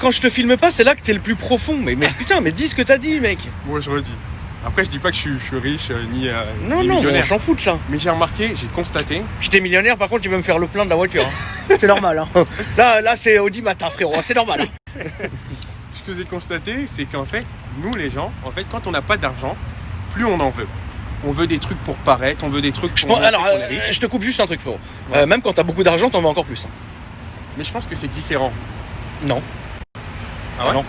Quand je te filme pas, c'est là que t'es le plus profond. Mais putain, mais dis ce que t'as dit, mec. Moi, je redis. Après, je dis pas que je suis riche ni Non, ni non, on millionnaire. s'en fout de ça. Mais j'ai remarqué, j'ai constaté. Si t'es millionnaire, par contre, tu peux me faire le plein de la voiture. Hein. C'est normal. Hein. Là, c'est Audi matin, frérot. C'est normal. Hein. Ce que j'ai constaté, c'est qu'en fait, nous les gens, en fait, quand on n'a pas d'argent, plus on en veut. On veut des trucs pour paraître, on veut des trucs pour montrer Alors, qu'on est riche. je te coupe juste un truc, frérot. Ouais. Même quand t'as beaucoup d'argent, t'en veux encore plus. Hein. Mais je pense que c'est différent. Non. Ah ouais non.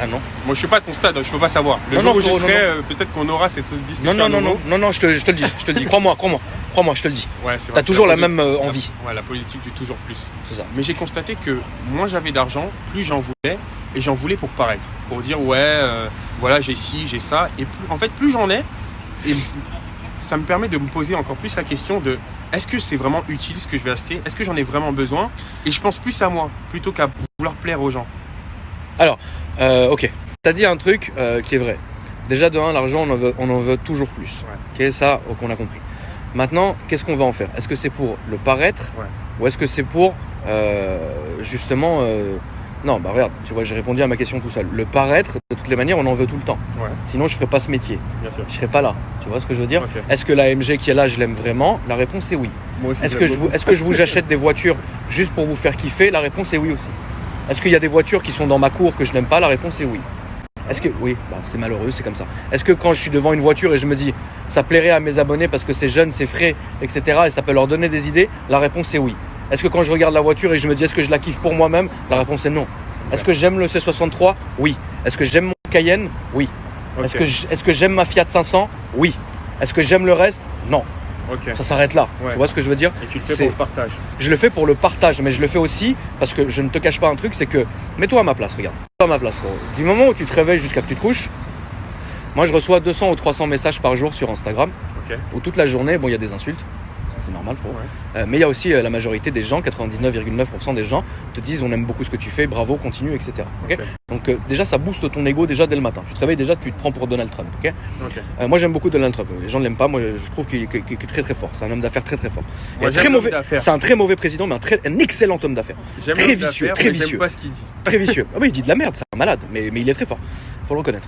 Ah non. Moi, je suis pas à ton stade, je peux pas savoir. Le Non, jour non, où je frérot, serai, peut-être qu'on aura cette discussion. Non, je te le dis, je te le dis. Crois-moi, je te le dis. Ouais, c'est vrai, T'as c'est toujours la politique. même envie. Ouais, la politique du toujours plus. C'est ça. Mais j'ai constaté que moins j'avais d'argent, plus j'en voulais. Et j'en voulais pour paraître. Pour dire, voilà, j'ai ci, j'ai ça. Et plus j'en ai, et ça me permet de me poser encore plus la question de est-ce que c'est vraiment utile ce que je vais acheter? Est-ce que j'en ai vraiment besoin? Et je pense plus à moi, plutôt qu'à vouloir plaire aux gens. Alors, ok. T'as dit un truc qui est vrai. Déjà, de un, l'argent, on en veut toujours plus. Ouais. Ok, ça, on a compris. Maintenant, qu'est-ce qu'on va en faire? Est-ce que c'est pour le paraître? Ouais. Ou est-ce que c'est pour, justement... Non, bah regarde, tu vois, j'ai répondu à ma question tout seul. Le paraître, de toutes les manières, on en veut tout le temps. Ouais, Sinon, je ferais pas ce métier. bien sûr. Je serais pas là. Tu vois ce que je veux dire? Ok. Est-ce que la AMG qui est là, je l'aime vraiment? La réponse est oui. Moi aussi, Est-ce que je vous achète des voitures juste pour vous faire kiffer? La réponse est oui aussi. Est-ce qu'il y a des voitures qui sont dans ma cour que je n'aime pas? La réponse est oui. Est-ce que oui, bah, c'est malheureux, c'est comme ça. Est-ce que quand je suis devant une voiture et je me dis ça plairait à mes abonnés parce que c'est jeune, c'est frais, etc. et ça peut leur donner des idées? La réponse est oui. Est-ce que quand je regarde la voiture et je me dis est-ce que je la kiffe pour moi-même? La réponse est non. Est-ce que j'aime le C63? Oui. Est-ce que j'aime mon Cayenne? Oui. Ok. Est-ce que j'aime ma Fiat 500? Oui. Est-ce que j'aime le reste? Non. Ok. Ça s'arrête là. Ouais. Tu vois ce que je veux dire? Et tu le fais C'est- pour le partage. Je le fais pour le partage, mais je le fais aussi parce que je ne te cache pas un truc, c'est que mets-toi à ma place, regarde. Mets-toi à ma place, gros. Du moment où tu te réveilles jusqu'à que tu te couches, moi je reçois 200 ou 300 messages par jour sur Instagram, Ok. où toute la journée, bon, il y a des insultes, ça, c'est normal, frérot. Ouais. Mais il y a aussi la majorité des gens, 99,9% des gens te disent on aime beaucoup ce que tu fais, bravo, continue, etc. Ok. Ok. Donc déjà ça booste ton ego déjà dès le matin. Tu te réveilles déjà, tu te prends pour Donald Trump. Ok. Ok. Moi j'aime beaucoup Donald Trump. Les gens ne l'aiment pas, moi je trouve qu'il est très très fort. C'est un homme d'affaires très très fort. Et Moi, très j'aime mauvais. l'homme d'affaires. C'est un très mauvais président, mais un excellent homme d'affaires. J'aime Très l'homme vicieux, d'affaires, très mais vicieux. j'aime pas ce qu'il dit. Très vicieux. Ah oui, il dit de la merde, c'est un malade, mais il est très fort. Faut le reconnaître.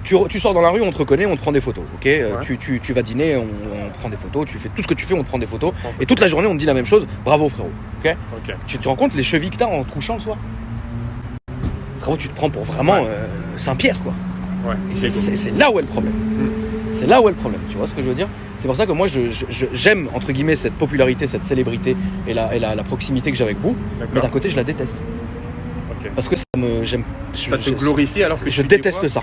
Tu sors dans la rue, on te reconnaît, on te prend des photos. Ok. Ouais. Tu vas dîner, on te prend des photos. Tu fais tout ce que tu fais, on te prend des photos. Et toute la journée, on te dit la même chose. Bravo, frérot. Ok. Ok. Tu te rends compte les chevilles que t'as en te couchant le soir? Frérot, tu te prends pour vraiment Saint-Pierre, quoi. Ouais. Et c'est là où est le problème. C'est là où est le problème. Tu vois ce que je veux dire? C'est pour ça que moi, j'aime entre guillemets cette popularité, cette célébrité et la proximité que j'ai avec vous. Mais d'un D'accord. côté, je la déteste. Ok. Parce que j'aime. Ça te glorifie alors que Je des déteste fois, ça.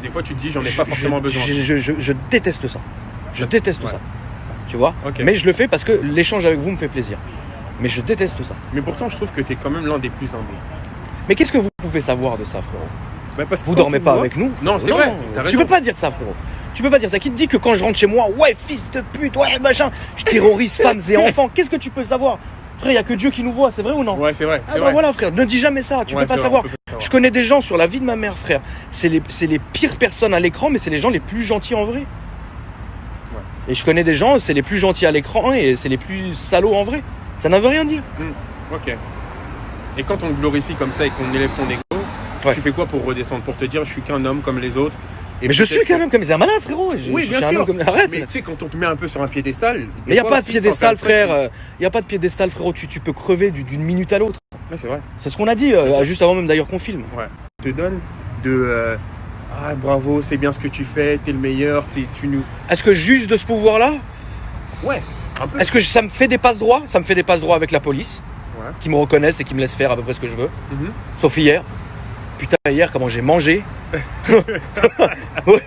Des fois, tu te dis j'en ai pas forcément besoin. Je déteste ça. Je déteste Ouais. ça. Tu vois? Ok. Mais je le fais parce que l'échange avec vous me fait plaisir. Mais je déteste ça. Mais pourtant, je trouve que tu es quand même l'un des plus humbles. Mais qu'est-ce que vous pouvez savoir de ça, frérot? Bah, parce que Vous quand dormez tu pas vois- avec nous? Non, c'est vrai. T'as Tu raison. peux pas dire ça, frérot. Tu peux pas dire ça. Qui te dit que quand je rentre chez moi, ouais, fils de pute, ouais, machin, je terrorise femmes et enfants? Qu'est-ce que tu peux savoir? Frère, il y a que Dieu qui nous voit, c'est vrai ou non? Ouais, c'est vrai. Ah C'est bah vrai. voilà, frère, ne dis jamais ça, tu Ouais, peux pas c'est vrai, savoir. on peut pas savoir. Je connais des gens sur la vie de ma mère, frère. C'est les pires personnes à l'écran, mais c'est les gens les plus gentils en vrai. Et je connais des gens, c'est les plus gentils à l'écran et c'est les plus salauds en vrai. Ça ne veut rien dire. Ok. Et quand on te glorifie comme ça et qu'on élève ton ego, Ouais. tu fais quoi pour redescendre? Pour te dire je suis qu'un homme comme les autres? Et Mais je peut-être suis quand même comme un malade, frérot. Oui, Je bien suis un sûr. homme comme... Arrête. Mais tu sais, quand on te met un peu sur un piédestal. Mais il n'y a pas de piédestal, frère. Il n'y a pas de piédestal, frérot. Tu peux crever d'une minute à l'autre. Ouais, c'est vrai. C'est ce qu'on a dit, juste avant même d'ailleurs qu'on filme. Ouais. Te donne de. Ah, bravo, c'est bien ce que tu fais, t'es le meilleur, tu nous. Est-ce que juste de ce pouvoir-là, Ouais, un peu. est-ce que ça me fait des passes droits? Ça me fait des passes droits avec la police, Ouais. qui me reconnaissent et qui me laissent faire à peu près ce que je veux. Mhm. Sauf hier. Putain, hier, comment j'ai mangé. Ouais.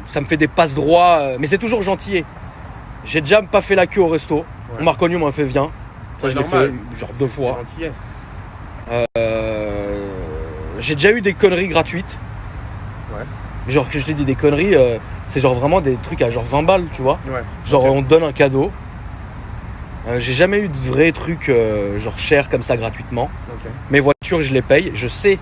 Ça me fait des passes droits, mais c'est toujours gentil. J'ai déjà pas fait la queue au resto. Ouais. On m'a reconnu, on m'a fait viens. Ça, Ouais, je l'ai normal. fait genre 2 fois. C'est gentil. J'ai déjà eu des conneries gratuites. Ouais. Genre que je t'ai dit des conneries, c'est genre vraiment des trucs à genre 20 balles, tu vois. Ouais. Genre Ok. on te donne un cadeau. J'ai jamais eu de vrais trucs genre chers comme ça gratuitement. Ok. Mes voitures, je les paye. Je sais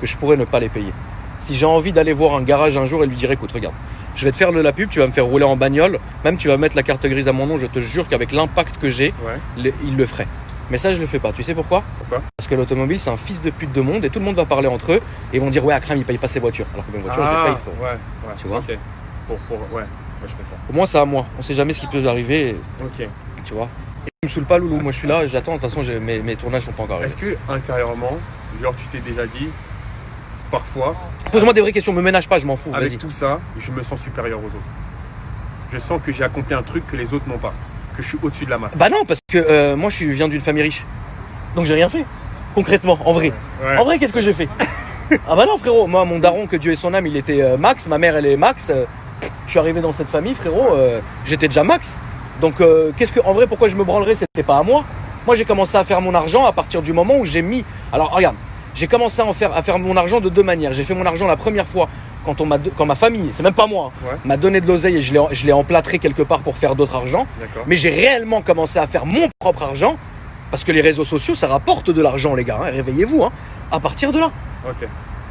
que je pourrais ne pas les payer. Si j'ai envie d'aller voir un garage un jour et lui dire écoute, regarde, Je vais te faire de la pub, tu vas me faire rouler en bagnole, même tu vas mettre la carte grise à mon nom, je te jure qu'avec l'impact que j'ai, il le ferait. Mais ça, je le fais pas. Tu sais pourquoi? Pourquoi? Parce que l'automobile, c'est un fils de pute de monde et tout le monde va parler entre eux et ils vont dire ouais, Akram, il paye pas ses voitures. Alors que mes voitures, je les paye, frérot. Ouais, Tu vois? Ok. Ouais, je comprends. Au moins, c'est à moi. On sait jamais ce qui peut arriver. Et, Ok. tu vois? Et tu me saoules pas, Loulou. Moi, je suis là, j'attends. De toute façon, mes tournages sont pas encore arrivés. Est-ce que intérieurement, genre tu t'es déjà dit, parfois, Pose-moi des vraies questions, me ménage pas, je m'en fous. Vas-y. avec tout ça, je me sens supérieur aux autres. Je sens que j'ai accompli un truc que les autres n'ont pas, que je suis au-dessus de la masse. Bah non, parce que moi, je viens d'une famille riche. Donc, j'ai rien fait. Concrètement, en vrai. Ouais. En vrai, qu'est-ce que j'ai fait? Ah bah non, frérot. Moi, mon daron, que Dieu ait son âme, il était Max. Ma mère, elle est Max. Je suis arrivé dans cette famille, frérot. J'étais déjà Max. Donc, en vrai, pourquoi je me branlerais? C'était pas à moi. Moi, j'ai commencé à faire mon argent à partir du moment où j'ai mis. Alors, regarde, j'ai commencé à faire mon argent de deux manières. J'ai fait mon argent la première fois quand ma famille, c'est même pas moi, m'a donné de l'oseille et je l'ai emplâtré quelque part pour faire d'autres argent. D'accord. Mais j'ai réellement commencé à faire mon propre argent parce que les réseaux sociaux, ça rapporte de l'argent, les gars. Réveillez-vous, à partir de là. Ok.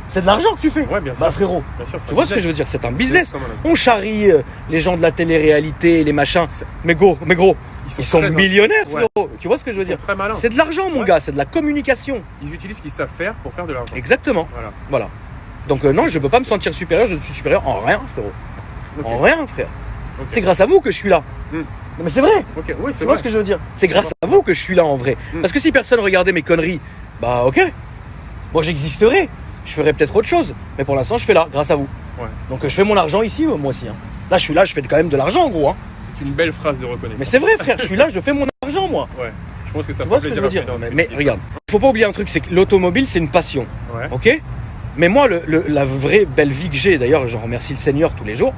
C'est de l'argent que tu fais. Ouais, bien sûr. Bah, frérot, Bien sûr, tu vois ce que je veux dire? C'est un business. Comme un autre. On charrie les gens de la télé-réalité, les machins. Mais gros, ils sont très millionnaires, Ouais. frérot. Tu vois ce que je veux Ils dire? sont très malins. C'est de l'argent, mon gars, c'est de la communication. Ils utilisent ce qu'ils savent faire pour faire de l'argent. Exactement. Voilà. Donc non, je peux pas me sentir supérieur, je ne suis supérieur en rien, frérot. Ok. En rien, frère. Ok. C'est grâce à vous que je suis là. Hmm. Non, mais c'est vrai. Ok, oui, c'est Tu vois vrai. ce que je veux dire? C'est grâce à vous que je suis là en vrai. Hmm. Parce que si personne regardait mes conneries, bah ok. Moi j'existerais. Je ferais peut-être autre chose. Mais pour l'instant, je fais là, grâce à vous. Ouais. Donc je fais mon argent ici, moi aussi. Là, je suis là, je fais quand même de l'argent, gros. C'est une belle phrase de reconnaissance. Mais c'est vrai, frère, je suis là, je fais mon argent, moi. Ouais. Je pense que ça Tu fait vois ce que plaisir je veux dire? après dans Mais regarde, faut pas oublier un truc, c'est que l'automobile, c'est une passion. Ouais. Ok? Mais moi, la vraie belle vie que j'ai, d'ailleurs, j'en remercie le Seigneur tous les jours,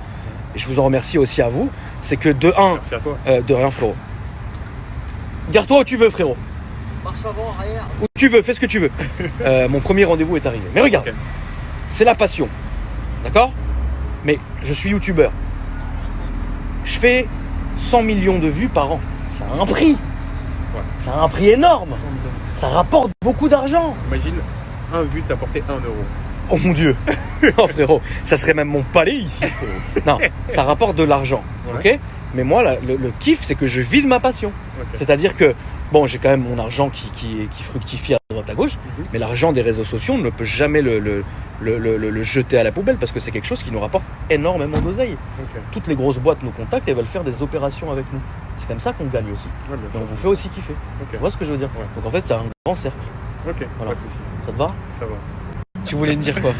et je vous en remercie aussi à vous, c'est que de un, Merci à toi. de rien, frérot. Garde-toi où tu veux, frérot. Marche avant, arrière. Où tu veux, fais ce que tu veux. Mon premier rendez-vous est arrivé. Mais regarde, Ok. c'est la passion. D'accord? Mais je suis youtubeur. Je fais 100 millions de vues par an. Ça a un prix. Ouais. Ça a un prix énorme. Ça rapporte beaucoup d'argent. Imagine, un vu t'apporter 1 euro. Oh mon Dieu. Non, frérot, ça serait même mon palais ici, frérot. Non, ça rapporte de l'argent. Ouais. Ok? Mais moi, le kiff, c'est que je vis de ma passion. Ok. C'est-à-dire que, bon, j'ai quand même mon argent qui fructifie à droite à gauche, mais l'argent des réseaux sociaux, on ne peut jamais le jeter à la poubelle parce que c'est quelque chose qui nous rapporte énormément d'oseille. Ok. Toutes les grosses boîtes nous contactent et veulent faire des opérations avec nous. C'est comme ça qu'on gagne aussi. Ouais, bien Et sûr. on vous fait aussi kiffer. Ok. Tu vois ce que je veux dire? Ouais. Donc en fait, c'est un grand cercle. Ok, Voilà. pas de soucis. Ça te va? Ça va. Tu voulais me dire quoi?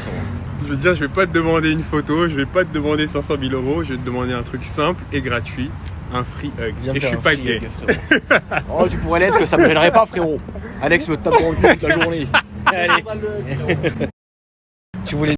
Je veux dire, je vais pas te demander une photo, je vais pas te demander 500 000 euros, je vais te demander un truc simple et gratuit, un free hug. Viens me Et je faire suis un pas free gay. hug, frérot. Oh, tu pourrais l'être, que ça me gênerait pas, frérot. Alex me tape dans le cul toute la journée. Allez. Pas le- Tu voulais